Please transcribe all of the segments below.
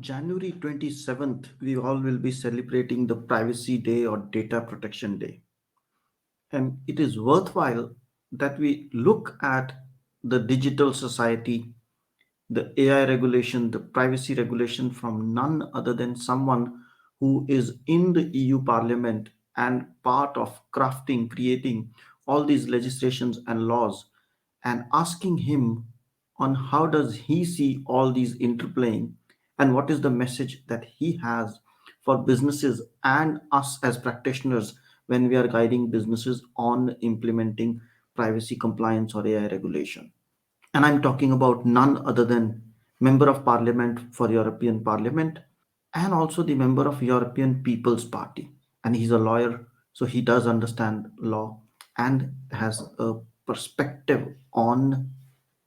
On January 27th, we all will be celebrating the Privacy Day or Data Protection Day. And it is worthwhile that we look at the digital society, the AI regulation, the privacy regulation from none other than someone who is in the EU Parliament and part of crafting, creating all these legislations and laws, and asking him on how does he see all these interplaying and what is the message that he has for businesses and us as practitioners when we are guiding businesses on implementing privacy compliance or AI regulation. And I'm talking about none other than Member of Parliament for European Parliament and also the member of European People's Party. And he's a lawyer, so he does understand law and has a perspective on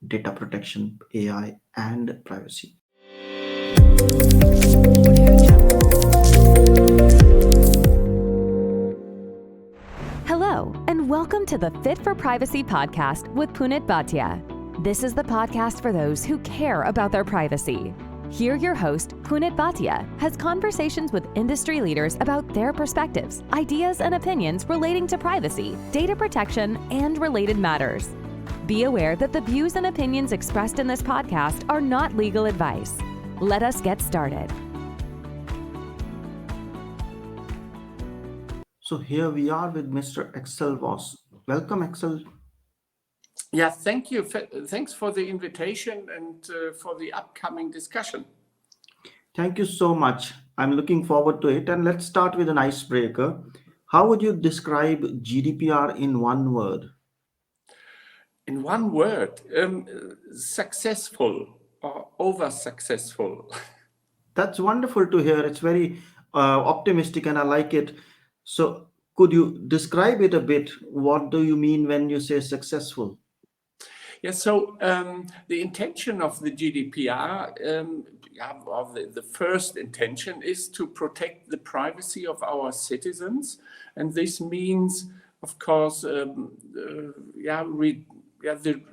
data protection, AI, and privacy. Hello, and welcome to the Fit for Privacy podcast with Punit Bhatia. This is the podcast for those who care about their privacy. Here, your host, Punit Bhatia, has conversations with industry leaders about their perspectives, ideas, and opinions relating to privacy, data protection, and related matters. Be aware that the views and opinions expressed in this podcast are not legal advice. Let us get started. So here we are with Mr. Axel Voss. Welcome, Axel. Yeah, thank you. Thanks for the invitation and for the upcoming discussion. Thank you so much. I'm looking forward to it. And let's start with an icebreaker. How would you describe GDPR in one word? In one word, successful or over successful. That's wonderful to hear. It's very optimistic and I like it. So, could you describe it a bit? What do you mean when you say successful? Yeah, so the intention of the GDPR, the first intention is to protect the privacy of our citizens. And this means, of course, the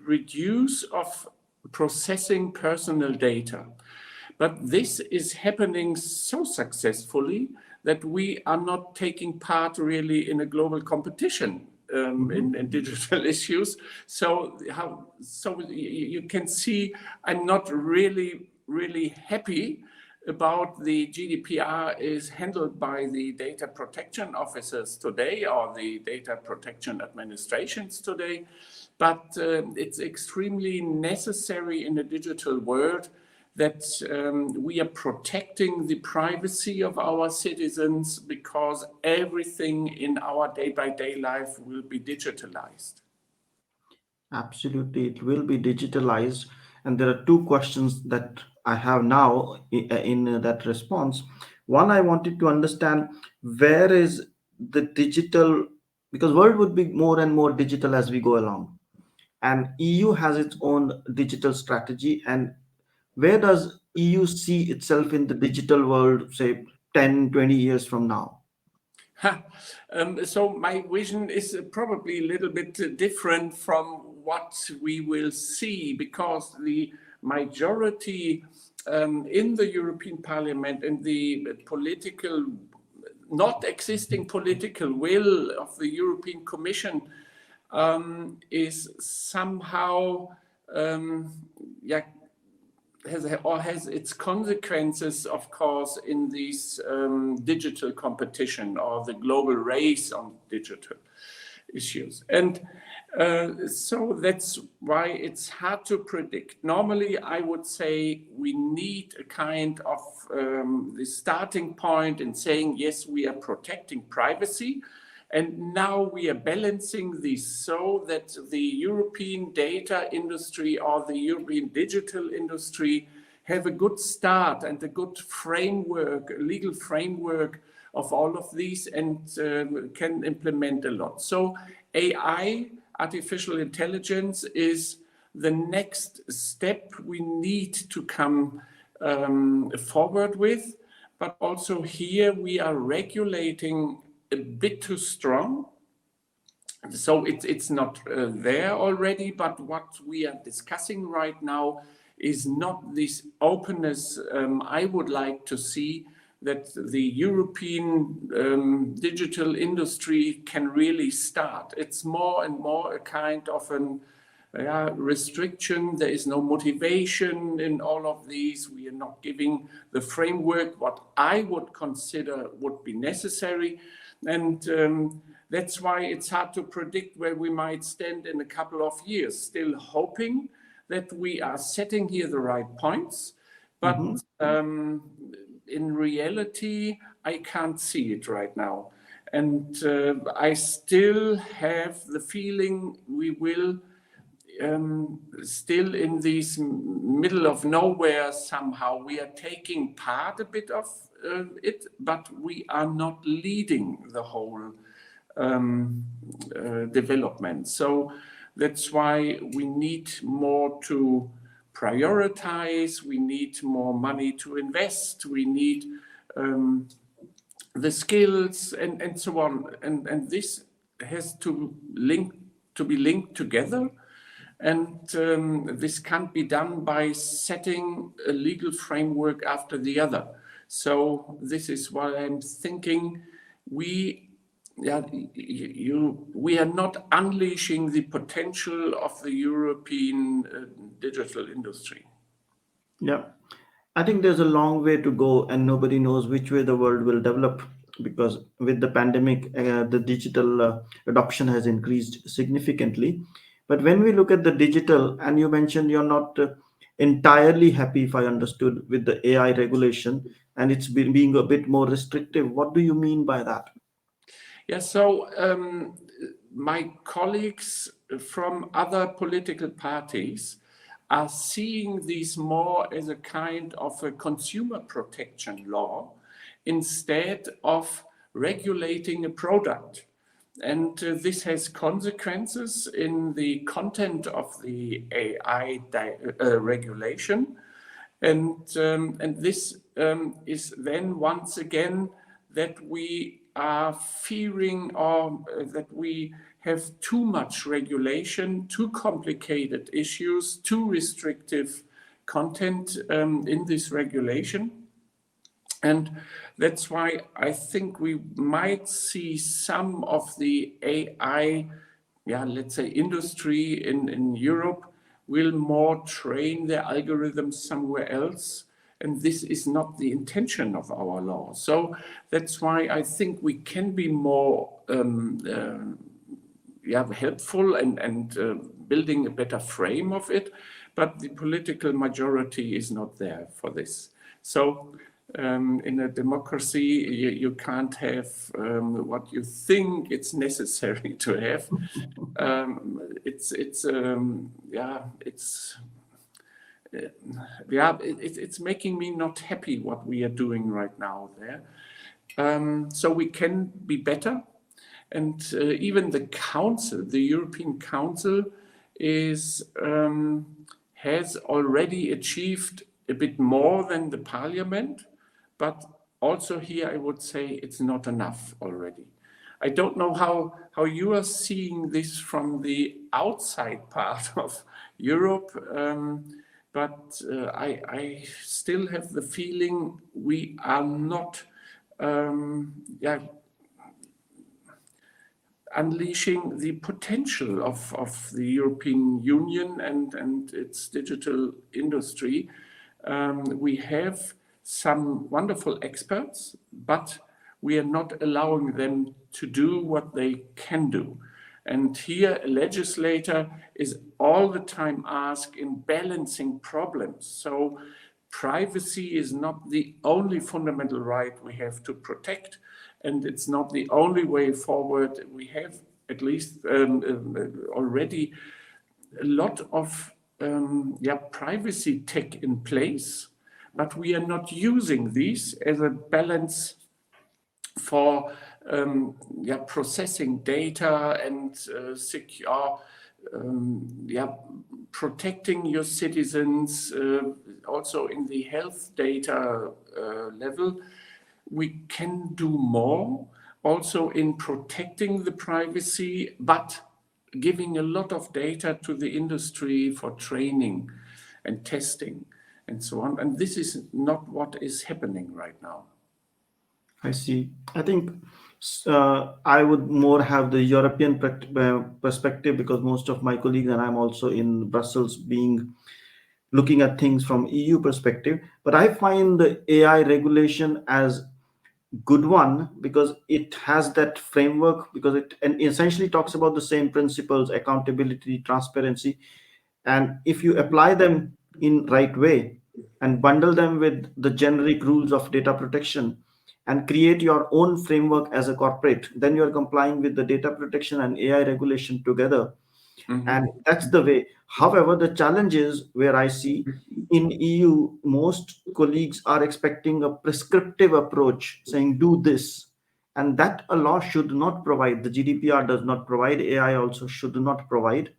reduce of processing personal data. But this is happening so successfully that we are not taking part really in a global competition in digital issues. So you can see I'm not really happy about the GDPR is handled by the data protection officers today or the data protection administrations today. But it's extremely necessary in a digital world that we are protecting the privacy of our citizens because everything in our day-by-day life will be digitalized. Absolutely, it will be digitalized. And there are two questions that I have now in that response. One, I wanted to understand where is the digital, because world would be more and more digital as we go along. And EU has its own digital strategy. And where does EU see itself in the digital world, say 10, 20 years from now? So my vision is probably a little bit different from what we will see because the majority in the European Parliament and the not existing political will of the European Commission is somehow has its consequences, of course, in this digital competition or the global race on digital issues. And so that's why it's hard to predict. Normally, I would say we need a kind of the starting point in saying, yes, we are protecting privacy. And now we are balancing this so that the European data industry or the European digital industry have a good start and a good framework, a legal framework of all of these and can implement a lot. So AI, artificial intelligence, is the next step we need to come forward with. But also here we are regulating a bit too strong. So it's not there already, but what we are discussing right now is not this openness I would like to see, that the European digital industry can really start. It's more and more a kind of an restriction. There is no motivation in all of these. We are not giving the framework what I would consider would be necessary. And that's why it's hard to predict where we might stand in a couple of years, still hoping that we are setting here the right points. But in reality, I can't see it right now. And I still have the feeling we will still in this middle of nowhere somehow. We are taking part a bit of it, but we are not leading the whole development. So that's why we need more to prioritize, we need more money to invest, we need the skills and so on. And this has to be linked together. And this can't be done by setting a legal framework after the other. So this is why I'm thinking we are not unleashing the potential of the European digital industry. Yeah, I think there's a long way to go, and nobody knows which way the world will develop, because with the pandemic, the digital adoption has increased significantly. But when we look at the digital, and you mentioned you're not entirely happy, if I understood, with the AI regulation, and it's being a bit more restrictive. What do you mean by that? Yeah, so my colleagues from other political parties are seeing these more as a kind of a consumer protection law instead of regulating a product. And this has consequences in the content of the AI regulation. And this is then once again that we are fearing that we have too much regulation, too complicated issues, too restrictive content in this regulation. And that's why I think we might see some of the AI, let's say, industry in Europe will more train their algorithms somewhere else. And this is not the intention of our law. So that's why I think we can be more helpful and building a better frame of it. But the political majority is not there for this. So in a democracy, you can't have what you think it's necessary to have. It's making me not happy what we are doing right now there. So we can be better. And even the Council, the European Council, has already achieved a bit more than the Parliament. But also here, I would say it's not enough already. I don't know how you are seeing this from the outside part of Europe, but I still have the feeling we are not unleashing the potential of the European Union and its digital industry. We have some wonderful experts, but we are not allowing them to do what they can do. And here a legislator is all the time asked in balancing problems. So privacy is not the only fundamental right we have to protect, and it's not the only way forward. We have at least already a lot of privacy tech in place, but we are not using these as a balance for processing data and secure, protecting your citizens. Also in the health data level, we can do more. Also in protecting the privacy, but giving a lot of data to the industry for training. and testing and so on. And this is not what is happening right now. I see. I think I would more have the European perspective, because most of my colleagues and I'm also in Brussels being looking at things from EU perspective. But I find the AI regulation as good one because it has that framework, because it and essentially talks about the same principles: accountability, transparency, and if you apply them in right way and bundle them with the generic rules of data protection and create your own framework as a corporate, then you are complying with the data protection and AI regulation together, and that's the way. However, the challenge is where I see in EU, most colleagues are expecting a prescriptive approach, saying do this, and that a law should not provide. The GDPR does not provide. AI also should not provide.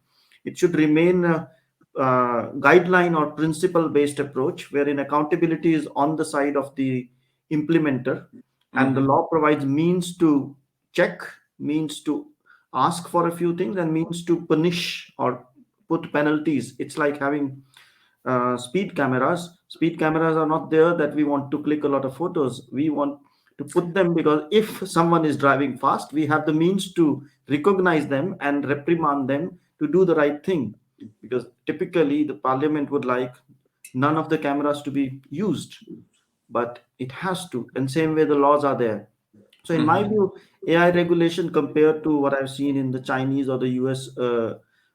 It should remain a guideline or principle-based approach, wherein accountability is on the side of the implementer, and the law provides means to check, means to ask for a few things, and means to punish or put penalties. It's like having speed cameras. Speed cameras are not there that we want to click a lot of photos. We want to put them because if someone is driving fast, we have the means to recognize them and reprimand them to do the right thing. Because typically the parliament would like none of the cameras to be used, but it has to. And same way the laws are there. So in my view, AI regulation compared to what I've seen in the Chinese or the US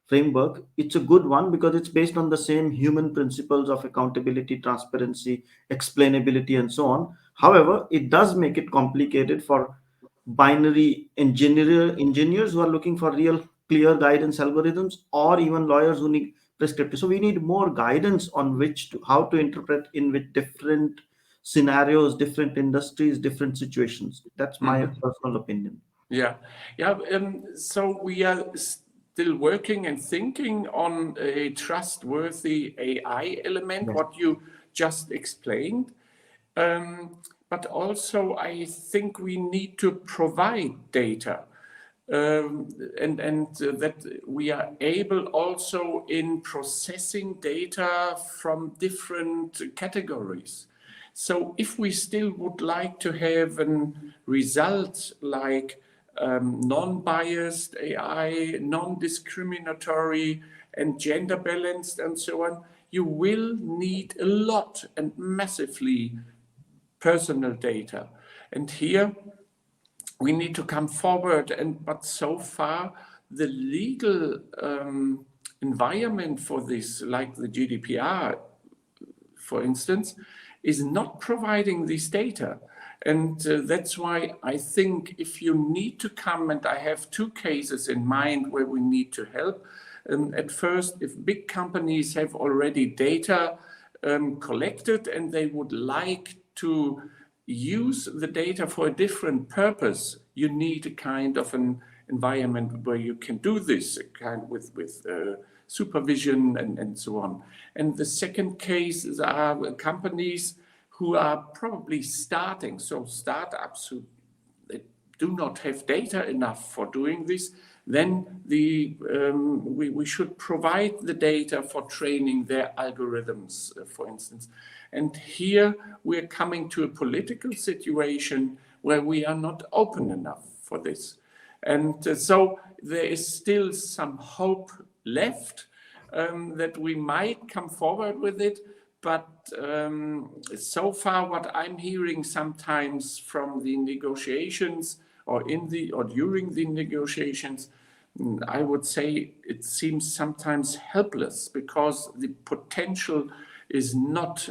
framework, it's a good one because it's based on the same human principles of accountability, transparency, explainability, and so on. However, it does make it complicated for binary engineers who are looking for real clear guidance algorithms, or even lawyers who need prescriptive. So we need more guidance on which to how to interpret in with different scenarios, different industries, different situations. That's my personal opinion. Yeah, yeah. So we are still working and thinking on a trustworthy AI element, Yes. what you just explained. But also, I think we need to provide data, and that we are able also in processing data from different categories. So if we still would like to have a result like non-biased AI, non-discriminatory, and gender balanced and so on, you will need a lot and massively personal data. And here we need to come forward, but so far the legal environment for this, like the GDPR, for instance, is not providing this data. And that's why I think if you need to come, and I have two cases in mind where we need to help. At first, if big companies have already data collected and they would like to use the data for a different purpose, you need a kind of an environment where you can do this, kind of with supervision and so on. And the second case are companies who are probably starting, so startups who do not have data enough for doing this, then we should provide the data for training their algorithms, for instance. And here we're coming to a political situation where we are not open enough for this. And so there is still some hope left that we might come forward with it. But so far, what I'm hearing sometimes from the negotiations or during the negotiations, I would say it seems sometimes helpless because the potential is not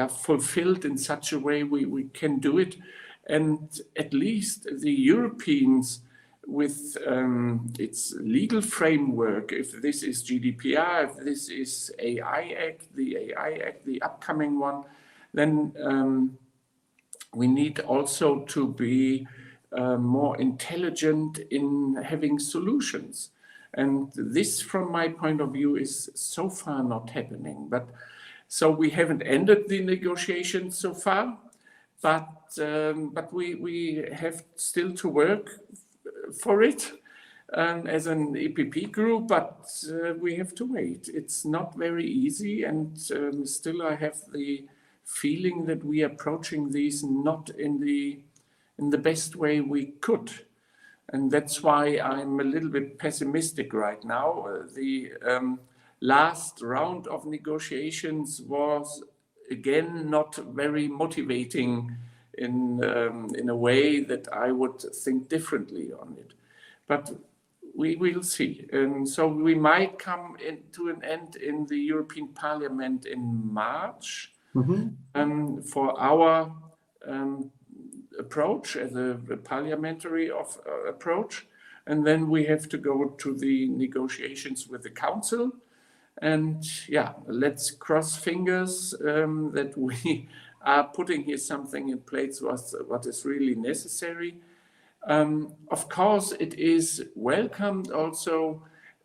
fulfilled in such a way we can do it. And at least the Europeans, with its legal framework, if this is GDPR, if this is the AI Act, the upcoming one, then we need also to be more intelligent in having solutions. And this, from my point of view, is so far not happening. But so we haven't ended the negotiations so far, but we have still to work for it. as an EPP group, but we have to wait. It's not very easy, and still I have the feeling that we are approaching these not in the best way we could. And that's why I'm a little bit pessimistic right now. The last round of negotiations was again not very motivating in a way that I would think differently on it. But we will see. And so we might come to an end in the European Parliament in March for our approach as a parliamentary approach. And then we have to go to the negotiations with the council. And yeah, let's cross fingers that we are putting here something in place what is really necessary. Of course, it is welcomed also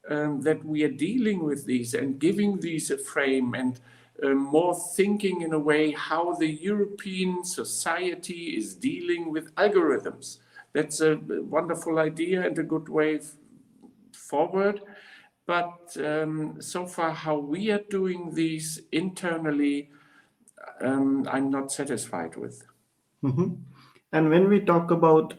that we are dealing with these and giving these a frame and more thinking in a way how the European society is dealing with algorithms. That's a wonderful idea and a good way forward. But so far, how we are doing these internally, I'm not satisfied with. And when we talk about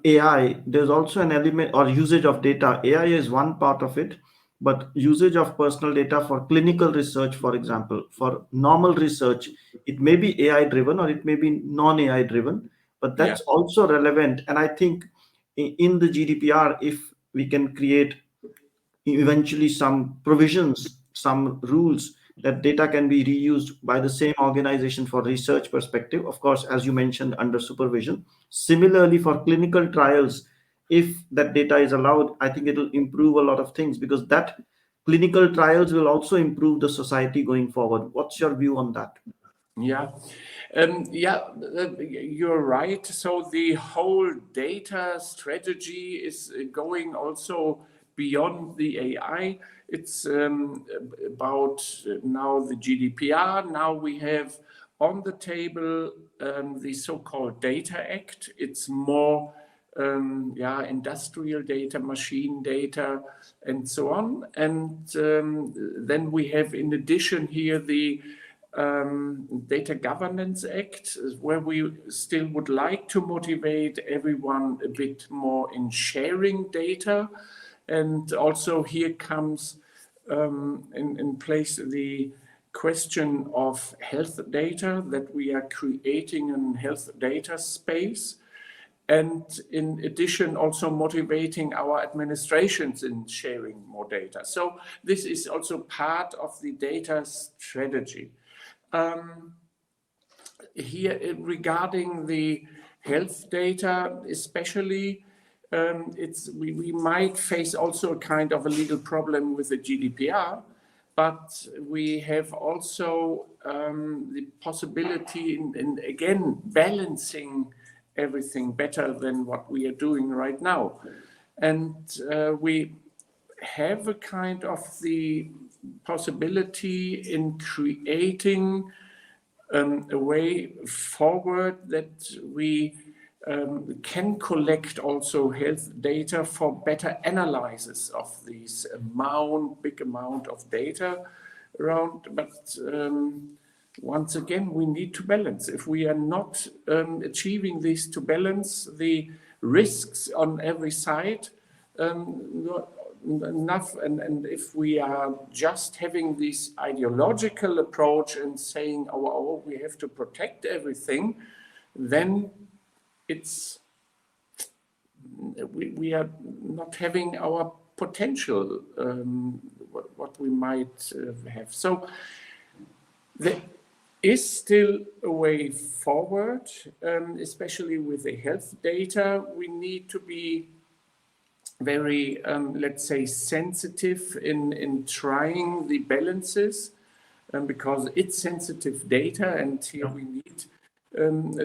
AI, there's also an element or usage of data. AI is one part of it, but usage of personal data for clinical research, for example, for normal research, it may be AI driven or it may be non-AI driven, but that's also relevant. And I think in the GDPR, if we can create eventually some provisions, some rules that data can be reused by the same organization for research perspective, of course, as you mentioned, under supervision. Similarly, for clinical trials, if that data is allowed, I think it will improve a lot of things, because that clinical trials will also improve the society going forward. What's your view on that? Yeah, you're right. So the whole data strategy is going also beyond the AI. It's about now the GDPR. Now we have on the table the so-called Data Act. It's more industrial data, machine data, and so on. And then we have, in addition here, the Data Governance Act, where we still would like to motivate everyone a bit more in sharing data. And also here comes in place the question of health data, that we are creating a health data space. And in addition, also motivating our administrations in sharing more data. So this is also part of the data strategy. Here, regarding the health data, especially, we might face also a kind of a legal problem with the GDPR, but we have also the possibility in again balancing everything better than what we are doing right now. And we have a kind of the possibility in creating a way forward that we can collect also health data for better analysis of these big amount of data around. But once again, we need to balance. If we are not achieving this to balance the risks on every side enough, and if we are just having this ideological approach and saying, oh, we have to protect everything, then we are not having our potential, what we might have. So there is still a way forward, especially with the health data. We need to be very, let's say, sensitive in trying the balances, because it's sensitive data, and here we need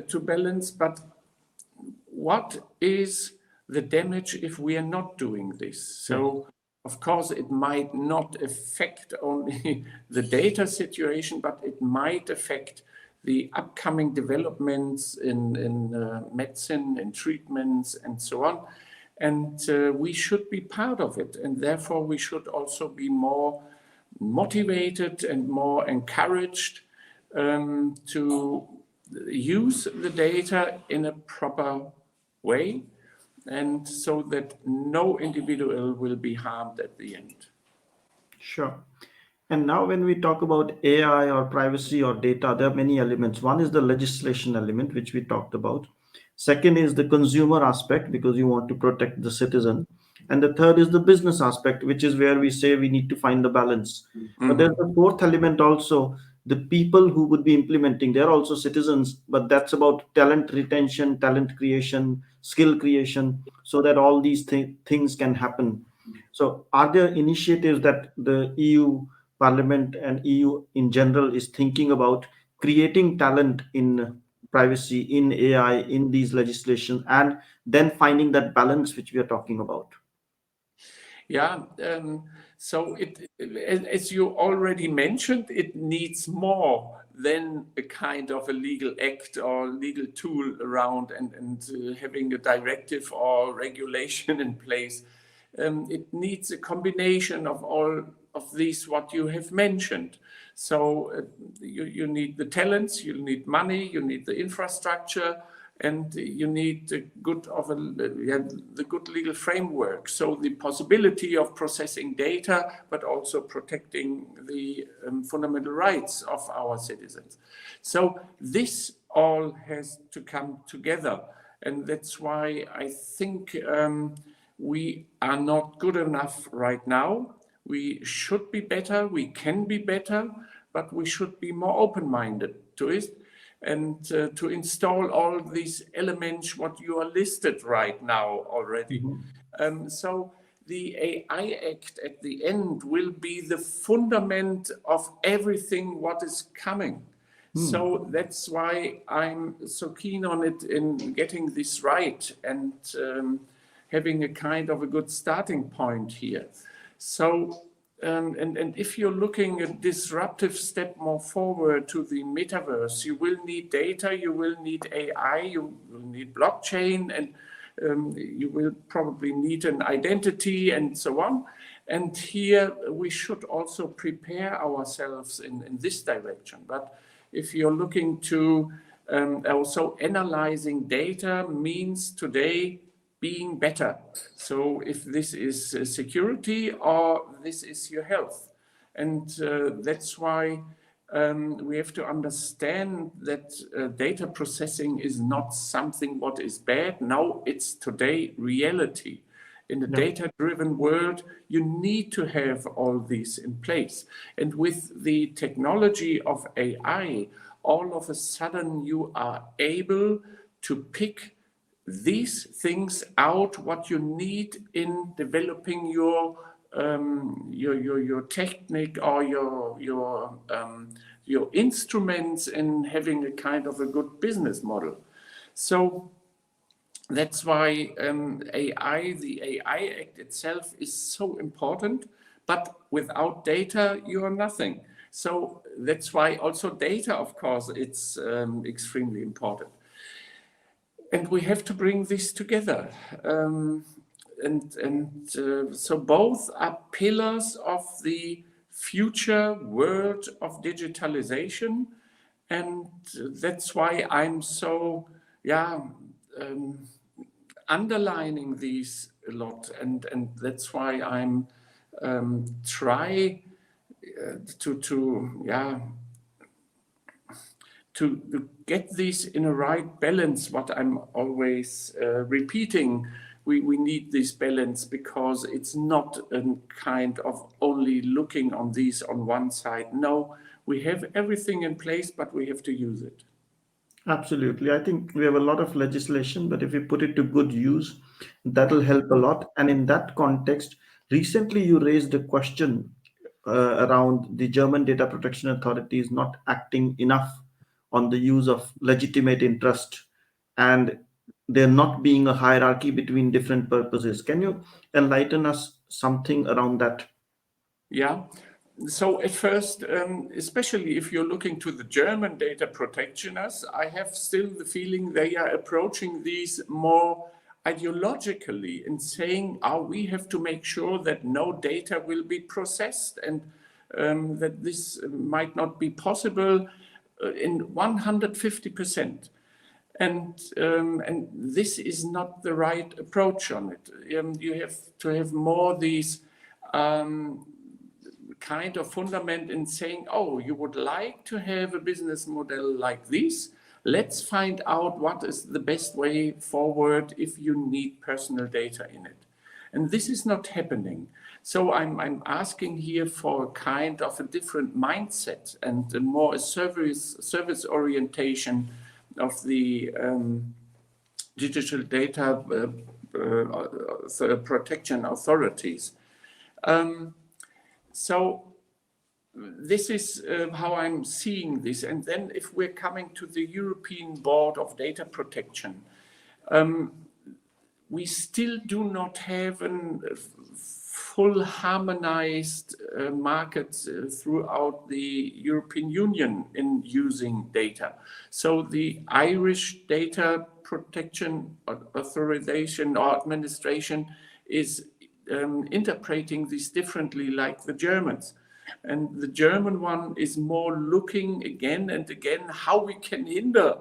to balance. But what is the damage if we are not doing this? So, of course, it might not affect only the data situation, but it might affect the upcoming developments in medicine and treatments and so on. And we should be part of it. And therefore, we should also be more motivated and more encouraged to use the data in a proper way, and so that no individual will be harmed at the end. Sure. And now when we talk about AI or privacy or data, there are many elements. One is the legislation element, which we talked about. Second is the consumer aspect, because you want to protect the citizen. And the third is the business aspect, which is where we say we need to find the balance. But there's the fourth element also, the people who would be implementing, they're also citizens, but that's about talent retention, talent creation, skill creation, so that all these things can happen. So are there initiatives that the EU Parliament and EU in general is thinking about creating talent in privacy, in AI, in these legislations, and then finding that balance which we are talking about? Yeah, so as you already mentioned, it needs more than a kind of a legal act or legal tool around and having a directive or regulation in place. It needs a combination of all of these, what you have mentioned. So you need the talents, you need money, you need the infrastructure, and you need the good legal framework. So the possibility of processing data, but also protecting the fundamental rights of our citizens. So this all has to come together. And that's why I think we are not good enough right now. We should be better, we can be better, but we should be more open-minded to it, and to install all these elements what you are listed right now already. So the AI Act at the end will be the fundament of everything what is coming. So that's why I'm so keen on it in getting this right and having a kind of a good starting point here. So and if you're looking at disruptive step more forward to the metaverse, you will need data, you will need AI, you will need blockchain, and you will probably need an identity and so on. And here we should also prepare ourselves in this direction. But if you're looking to also analyzing data means today being better. So if this is security or this is your health. And that's why we have to understand that data processing is not something what is bad. No, it's today reality. In a data-driven world, you need to have all these in place. And with the technology of AI, all of a sudden you are able to pick these things out, what you need in developing your technique or your instruments in having a kind of a good business model. So that's why AI, the AI Act itself is so important, but without data, you are nothing. So that's why also data, of course, it's extremely important. And we have to bring this together. So both are pillars of the future world of digitalization. And that's why I'm so, underlining these a lot. And that's why I'm try to get this in a right balance, what I'm always repeating. We need this balance because it's not a kind of only looking on these on one side. No, we have everything in place, but we have to use it. Absolutely. I think we have a lot of legislation, but if we put it to good use, that'll help a lot. And in that context, recently you raised a question around the German data protection authorities not acting enough on the use of legitimate interest, and there not being a hierarchy between different purposes. Can you enlighten us something around that? Yeah. So at first, especially if you're looking to the German data protectioners, I have still the feeling they are approaching these more ideologically in saying, oh, we have to make sure that no data will be processed and that this might not be possible in 150%. And this is not the right approach on it. You have to have more these kind of fundament in saying, oh, you would like to have a business model like this. Let's find out what is the best way forward if you need personal data in it. And this is not happening. So I'm asking here for a kind of a different mindset and a more service orientation of the digital data protection authorities. So this is how I'm seeing this. And then if we're coming to the European Board of Data Protection, we still do not have a full harmonized market throughout the European Union in using data. So the Irish Data Protection Authorization or Administration is interpreting this differently like the Germans. And the German one is more looking again and again how we can hinder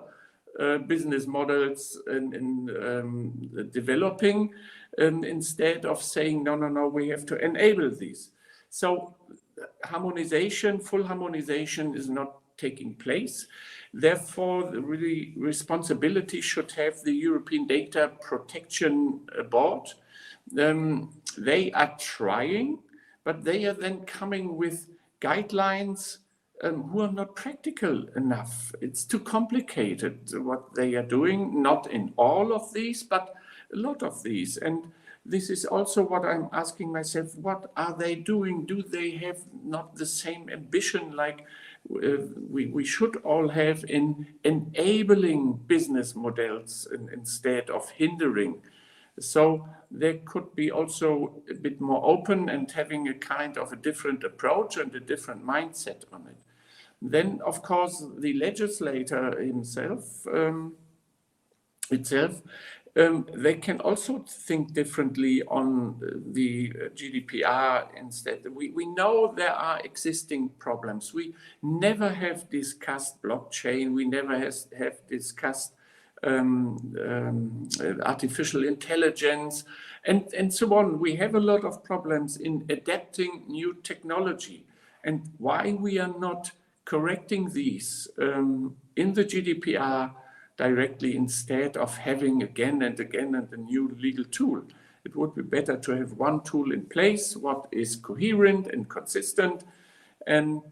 business models in developing instead of saying, no, we have to enable these. So harmonization, full harmonization is not taking place. Therefore, the really responsibility should have the European Data Protection Board. They are trying, but they are then coming with guidelines who are not practical enough. It's too complicated what they are doing, not in all of these, but a lot of these. And this is also what I'm asking myself, what are they doing? Do they have not the same ambition like we should all have in enabling business models instead of hindering? So there could be also a bit more open and having a kind of a different approach and a different mindset on it. Then, of course, the legislator himself, they can also think differently on the GDPR instead. We know there are existing problems. We never have discussed blockchain. We never have discussed artificial intelligence and so on. We have a lot of problems in adapting new technology. And why we are not correcting these in the GDPR directly instead of having again and again and a new legal tool. It would be better to have one tool in place, what is coherent and consistent. And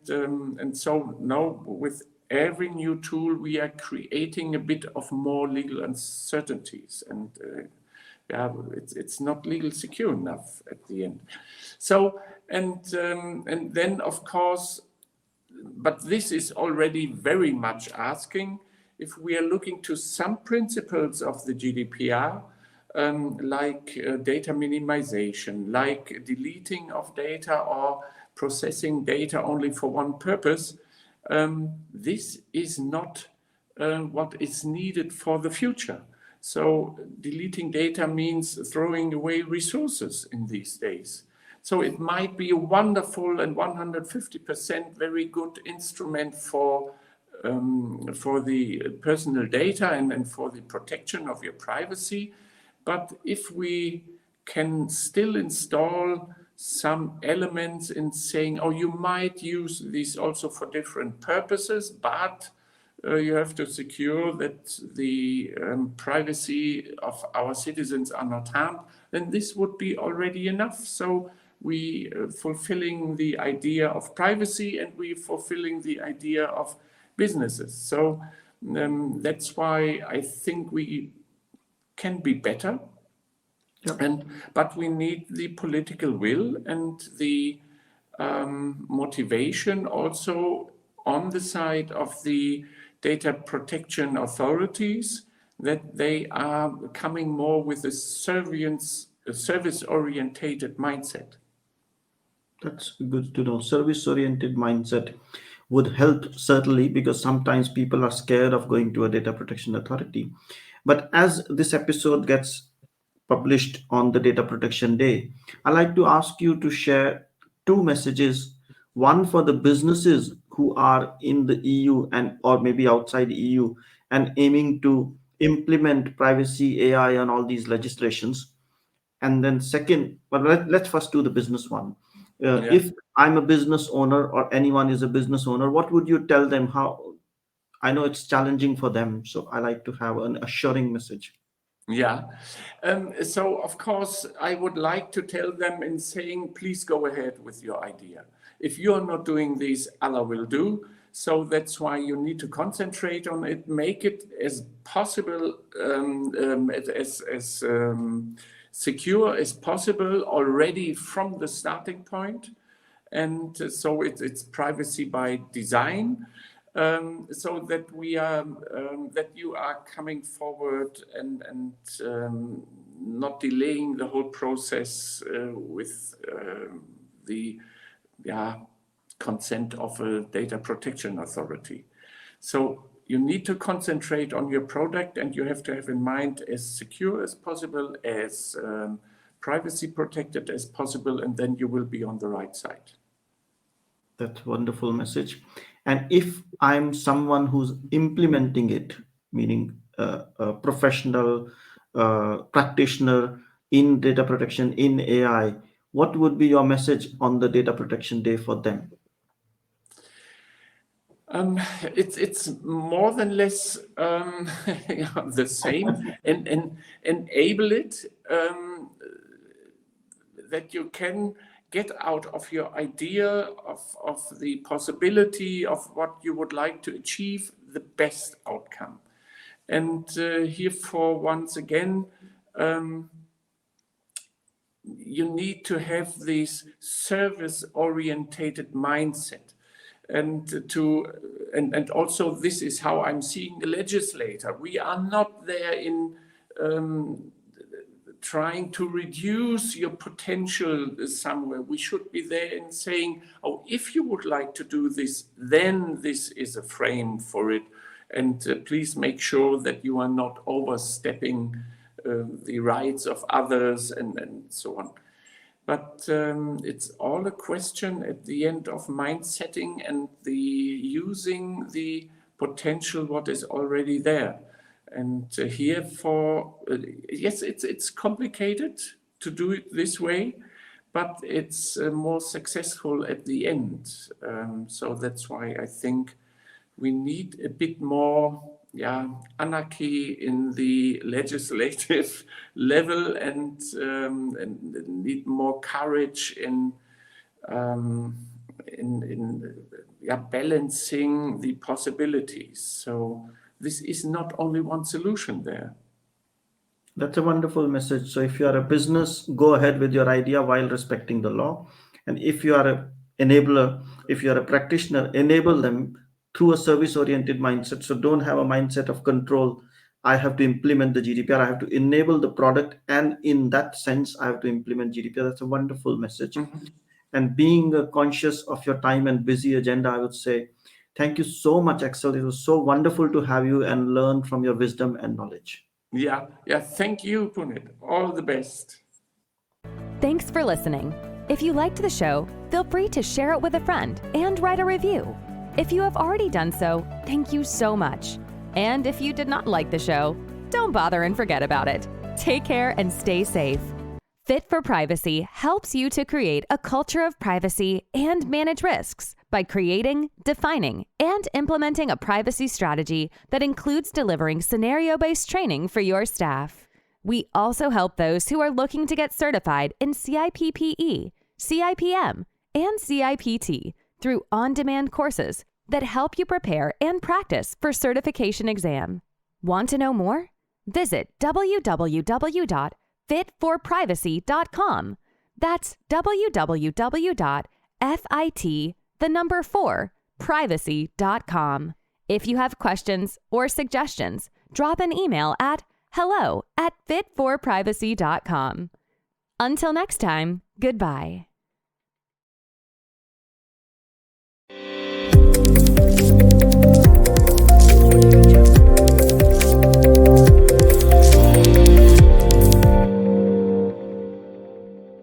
so now with every new tool, we are creating a bit of more legal uncertainties. And it's not legal secure enough at the end. So, and then of course, but this is already very much asking if we are looking to some principles of the GDPR, like data minimization, like deleting of data or processing data only for one purpose, this is not what is needed for the future. So deleting data means throwing away resources in these days. So it might be a wonderful and 150% very good instrument for the personal data and for the protection of your privacy. But if we can still install some elements in saying, oh, you might use these also for different purposes, but you have to secure that the privacy of our citizens are not harmed, then this would be already enough. So we fulfilling the idea of privacy and we fulfilling the idea of businesses. So that's why I think we can be better. Yep. But we need the political will and the motivation also on the side of the data protection authorities that they are coming more with a service-orientated mindset. That's good to know. Service-oriented mindset would help certainly, because sometimes people are scared of going to a data protection authority. But as this episode gets published on the Data Protection Day, I'd like to ask you to share two messages. One for the businesses who are in the EU and or maybe outside EU and aiming to implement privacy, AI, and all these legislations. And then second, but let's first do the business one. Yeah. If I'm a business owner or anyone is a business owner, what would you tell them? How I know it's challenging for them, so I like to have an assuring message. Yeah. So, of course, I would like to tell them in saying, please go ahead with your idea. If you're not doing this, Allah will do. So that's why you need to concentrate on it, make it as possible, as secure as possible already from the starting point. And so it's privacy by design. So that we are that you are coming forward and not delaying the whole process with the consent of a data protection authority. So you need to concentrate on your product, and you have to have in mind as secure as possible, as privacy protected as possible, and then you will be on the right side. That's a wonderful message. And if I'm someone who's implementing it, meaning a professional practitioner in data protection, in AI, what would be your message on the Data Protection Day for them? It's more than less the same, and enable it that you can get out of your idea of the possibility of what you would like to achieve the best outcome. And herefore, once again, you need to have this service-orientated mindset. And also this is how I'm seeing the legislator. We are not there in trying to reduce your potential somewhere. We should be there in saying, oh, if you would like to do this, then this is a frame for it. And please make sure that you are not overstepping the rights of others and so on. But it's all a question at the end of mind setting and the using the potential what is already there. And here yes, it's complicated to do it this way, but it's more successful at the end. So that's why I think we need a bit more anarchy in the legislative level and need more courage in balancing the possibilities. So this is not only one solution there. That's a wonderful message. So if you are a business, go ahead with your idea while respecting the law. And if you are an enabler, if you are a practitioner, enable them through a service-oriented mindset. So don't have a mindset of control. I have to implement the GDPR. I have to enable the product. And in that sense, I have to implement GDPR. That's a wonderful message. Mm-hmm. And being conscious of your time and busy agenda, I would say, thank you so much, Axel. It was so wonderful to have you and learn from your wisdom and knowledge. Yeah. Thank you, Punit. All the best. Thanks for listening. If you liked the show, feel free to share it with a friend and write a review. If you have already done so, thank you so much. And if you did not like the show, don't bother and forget about it. Take care and stay safe. Fit for Privacy helps you to create a culture of privacy and manage risks by creating, defining, and implementing a privacy strategy that includes delivering scenario-based training for your staff. We also help those who are looking to get certified in CIPPE, CIPM, and CIPT through on-demand courses that help you prepare and practice for certification exam. Want to know more? Visit www.fitforprivacy.com. That's www.fit4privacy.com. If you have questions or suggestions, drop an email at hello@fit4privacy.com. Until next time, goodbye.